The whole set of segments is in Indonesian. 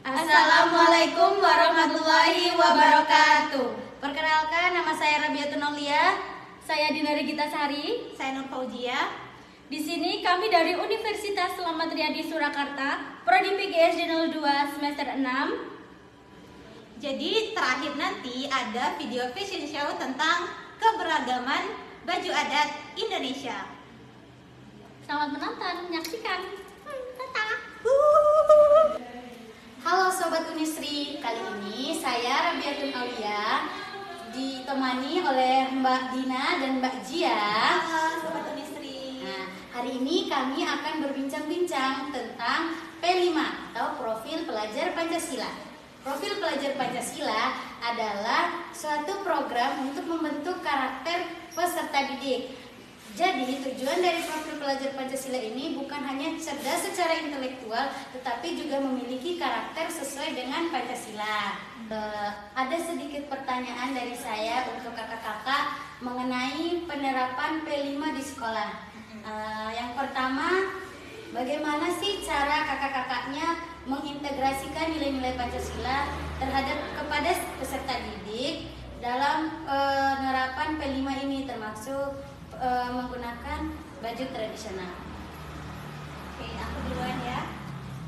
Assalamualaikum warahmatullahi wabarakatuh. Perkenalkan, nama saya Rabiatun Aulia. Saya Dina Regita Sari. Saya Nur Fauzia. Di sini kami dari Universitas Selamat Riyadi Surakarta, Prodi PGS 02 semester 6. Jadi terakhir nanti ada video fashion show tentang keberagaman baju adat Indonesia. Selamat menonton, menyaksikan. Halo Sobat Unisri, kali ini saya Rabiatun Aulia ditemani oleh Mbak Dina dan Mbak Jia. Halo Sobat Unisri. Nah, hari ini kami akan berbincang-bincang tentang P5 atau Profil Pelajar Pancasila. Profil Pelajar Pancasila adalah suatu program untuk membentuk karakter peserta didik. Jadi tujuan dari Profil Pelajar Pancasila ini bukan hanya cerdas secara intelektual, tetapi juga memiliki karakter sesuai dengan Pancasila. Ada sedikit pertanyaan dari saya untuk kakak-kakak mengenai penerapan P5 di sekolah. Yang pertama, bagaimana sih cara kakak-kakaknya mengintegrasikan nilai-nilai Pancasila kepada peserta didik dalam penerapan P5 ini, termasuk menggunakan baju tradisional? Oke, aku duluan ya.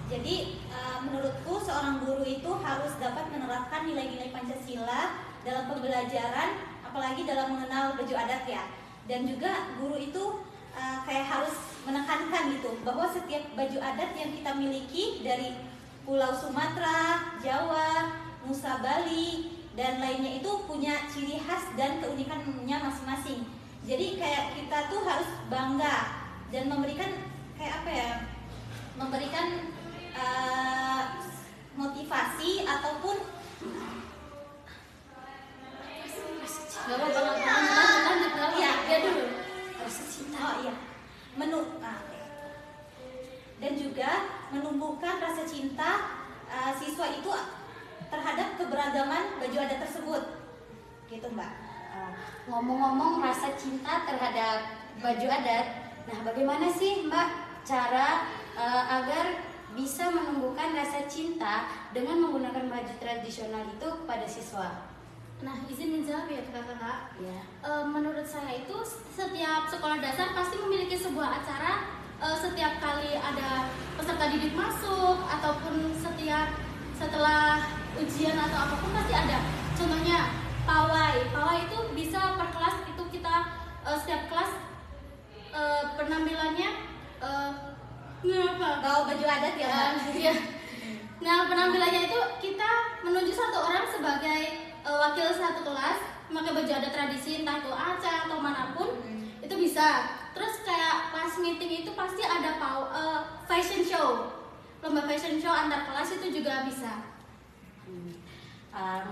Jadi menurutku seorang guru itu harus dapat menerapkan nilai-nilai Pancasila dalam pembelajaran, apalagi dalam mengenal baju adat ya. Dan juga guru itu kayak harus menekankan gitu bahwa setiap baju adat yang kita miliki dari Pulau Sumatera, Jawa, Nusa Bali, dan lainnya itu punya ciri khas dan keunikannya masing-masing. Jadi kayak kita tuh harus bangga dan memberikan kayak apa ya? Memberikan motivasi ataupun Gak apa-apa, lanjut ya dulu. rasa cinta. Oh iya. Dan juga menumbuhkan rasa cinta siswa itu terhadap keberagaman baju adat tersebut. Gitu, Mbak. Ngomong-ngomong rasa cinta terhadap baju adat, nah bagaimana sih Mbak cara agar bisa menumbuhkan rasa cinta dengan menggunakan baju tradisional itu kepada siswa? Nah, izin menjawab ya kakak-kakak. Ya. Menurut saya itu setiap sekolah dasar pasti memiliki sebuah acara. Setiap kali ada peserta didik masuk ataupun setelah ujian atau apapun pasti ada. Contohnya pawai itu bisa per kelas itu kita setiap kelas penampilannya Bawa baju adat ya, Mbak? Iya. Nah, penampilannya itu kita menunjuk satu orang sebagai wakil satu kelas memakai baju adat tradisi, entah itu Aceh atau manapun itu bisa. Terus kayak pas meeting itu pasti ada fashion show, lomba fashion show antar kelas itu juga bisa.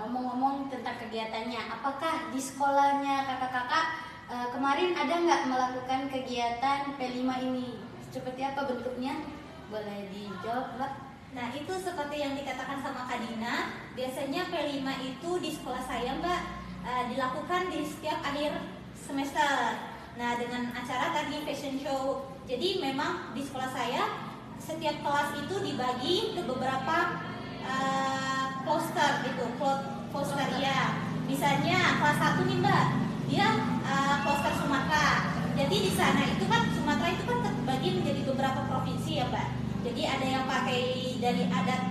Ngomong-ngomong tentang kegiatannya, apakah di sekolahnya kakak-kakak kemarin ada nggak melakukan kegiatan P5 ini? Seperti apa bentuknya? Boleh dijawab, Mbak? Nah, itu seperti yang dikatakan sama Kak Dina, biasanya P5 itu di sekolah saya, Mbak, dilakukan di setiap akhir semester. Nah, dengan acara tadi fashion show. Jadi memang di sekolah saya setiap kelas itu dibagi ke beberapa poster gitu, poster ya. Misalnya kelas 1 nih, Mbak, dia poster Sumatera. Jadi di sana itu kan Sumatera itu kan terbagi menjadi beberapa provinsi ya, Mbak. Jadi ada yang pakai dari adat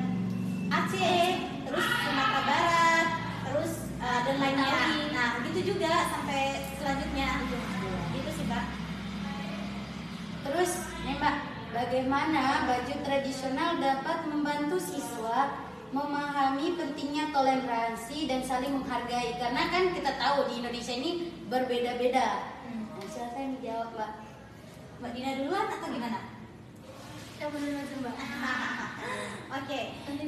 Aceh, terus Sumatera Barat, terus dan lainnya. Nah, begitu juga sampai selanjutnya. Gitu sih, Mbak. Terus nih Mbak, bagaimana baju tradisional dapat membantu siswa memahami pentingnya toleransi dan saling menghargai? Karena kan kita tahu di Indonesia ini berbeda-beda. Nah, silakan dijawab, Mbak. Mbak Dina duluan atau gimana? Ya benar aja, Mbak. Oke,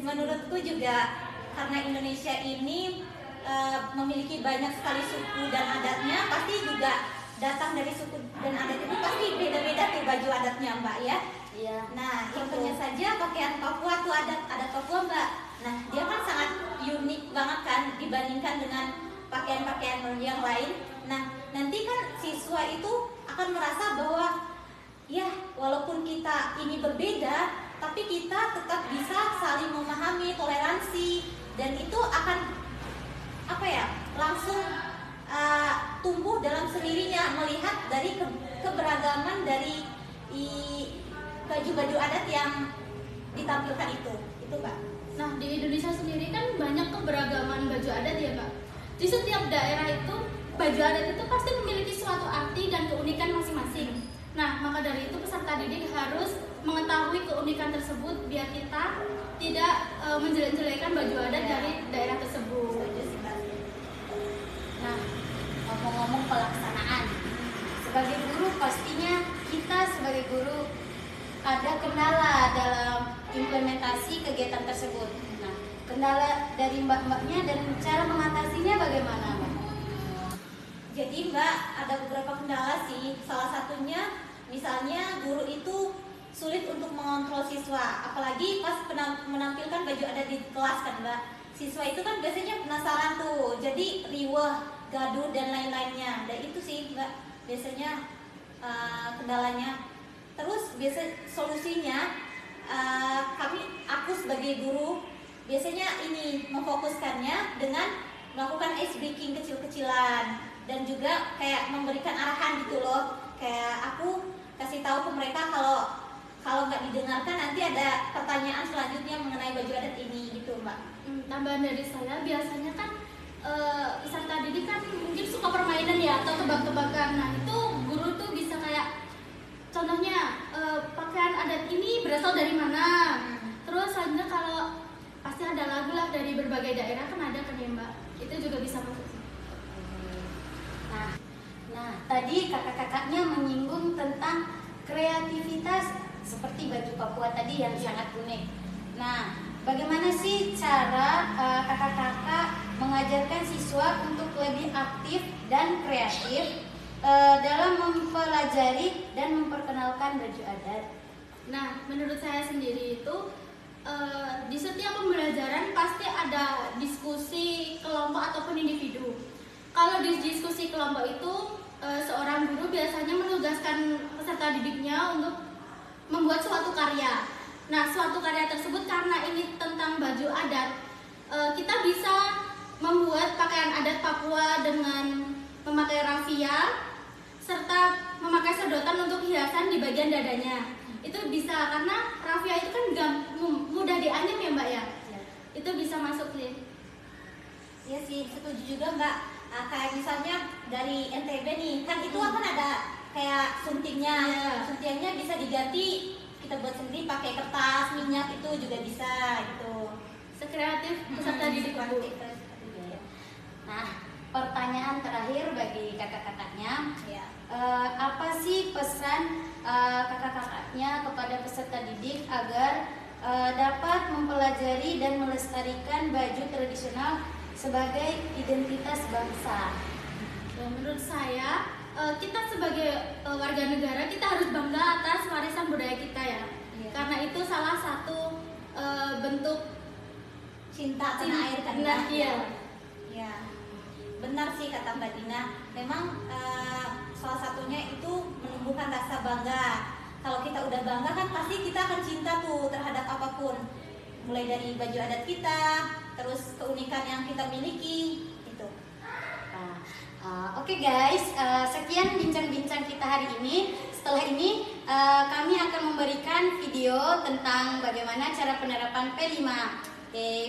menurutku juga karena Indonesia ini memiliki banyak sekali suku dan adatnya, pasti juga datang dari suku dan adat itu pasti beda-beda tuh baju adatnya, Mbak ya. Iya. Nah, contohnya saja pakaian Papua tuh adat Papua, Mbak. Nah, dia kan sangat unik banget kan dibandingkan dengan pakaian-pakaian yang lain. Nah, nanti kan siswa itu akan merasa bahwa ya walaupun kita ini berbeda, tapi kita tetap bisa saling memahami, toleransi dari keberagaman dari baju-baju adat yang ditampilkan itu Mbak. Nah, di Indonesia sendiri kan banyak keberagaman baju adat ya Mbak. Di setiap daerah itu baju adat itu pasti memiliki suatu arti dan keunikan masing-masing. Nah, maka dari itu peserta didik harus mengetahui keunikan tersebut biar kita tidak menjelek-jelekan baju adat dari daerah tersebut. Nah, ngomong-ngomong pelaksanaan, sebagai guru pastinya kita sebagai guru ada kendala dalam implementasi kegiatan tersebut. Nah, kendala dari mbak-mbaknya dan cara mengatasinya bagaimana, Mbak? Jadi Mbak, ada beberapa kendala sih. Salah satunya misalnya guru itu sulit untuk mengontrol siswa, apalagi pas menampilkan baju adat di kelas kan Mbak. Siswa itu kan biasanya penasaran tuh, jadi riweh, gaduh dan lain-lainnya. Dan itu sih Mbak biasanya kendalanya. Terus biasa solusinya aku sebagai guru biasanya ini memfokuskannya dengan melakukan ice breaking kecil-kecilan dan juga kayak memberikan arahan gitu loh. Kayak aku kasih tahu ke mereka kalau nggak didengarkan nanti ada pertanyaan selanjutnya mengenai baju adat ini gitu Mbak. Tambahan dari saya, biasanya kan peserta didik kan mungkin suka permainan ya atau tebak-tebakan. Nah itu guru tuh bisa kayak contohnya pakaian adat ini berasal dari mana. Terus selanjutnya kalau pasti ada lagu lah dari berbagai daerah kan ada kan ya Mbak. Itu juga bisa masuk. Nah, tadi kakak-kakaknya menyinggung tentang kreativitas seperti baju Papua tadi yang sangat unik. Nah, bagaimana sih cara kakak-kakak mengajarkan siswa untuk lebih aktif dan kreatif dalam mempelajari dan memperkenalkan baju adat? Nah, menurut saya sendiri itu di setiap pembelajaran pasti ada diskusi kelompok ataupun individu. Kalau di diskusi kelompok itu seorang guru biasanya menugaskan peserta didiknya untuk membuat suatu karya. Nah, suatu karya tersebut karena ini tentang baju adat, kita bisa membuat pakaian adat Papua dengan memakai raffia serta memakai sedotan untuk hiasan di bagian dadanya. Itu bisa karena raffia itu kan mudah dianyam ya Mbak ya. Itu bisa masuk nih. Iya sih, setuju juga Mbak. Kayak misalnya dari NTB nih, kan itu akan ada kayak suntingnya. Suntingnya bisa diganti, kita buat sendiri pakai kertas, minyak itu juga bisa gitu. Sekreatif peserta didik Bu. Nah, pertanyaan terakhir bagi kakak-kakaknya, Ya. apa sih pesan kakak-kakaknya kepada peserta didik agar dapat mempelajari dan melestarikan baju tradisional sebagai identitas bangsa? Menurut saya, kita sebagai warga negara kita harus bangga atas warisan budaya kita ya. Iya. Karena itu salah satu bentuk Cinta tanah air kan Nah, Mbak? iya. Ya, benar sih kata Mbak Dina. Memang salah satunya itu menumbuhkan rasa bangga. Kalau kita udah bangga kan pasti kita akan cinta tuh terhadap apapun. Mulai dari baju adat kita, terus keunikan yang kita miliki, gitu. Oke guys, sekian bincang-bincang kita hari ini. Setelah ini kami akan memberikan video tentang bagaimana cara penerapan P5. Oke,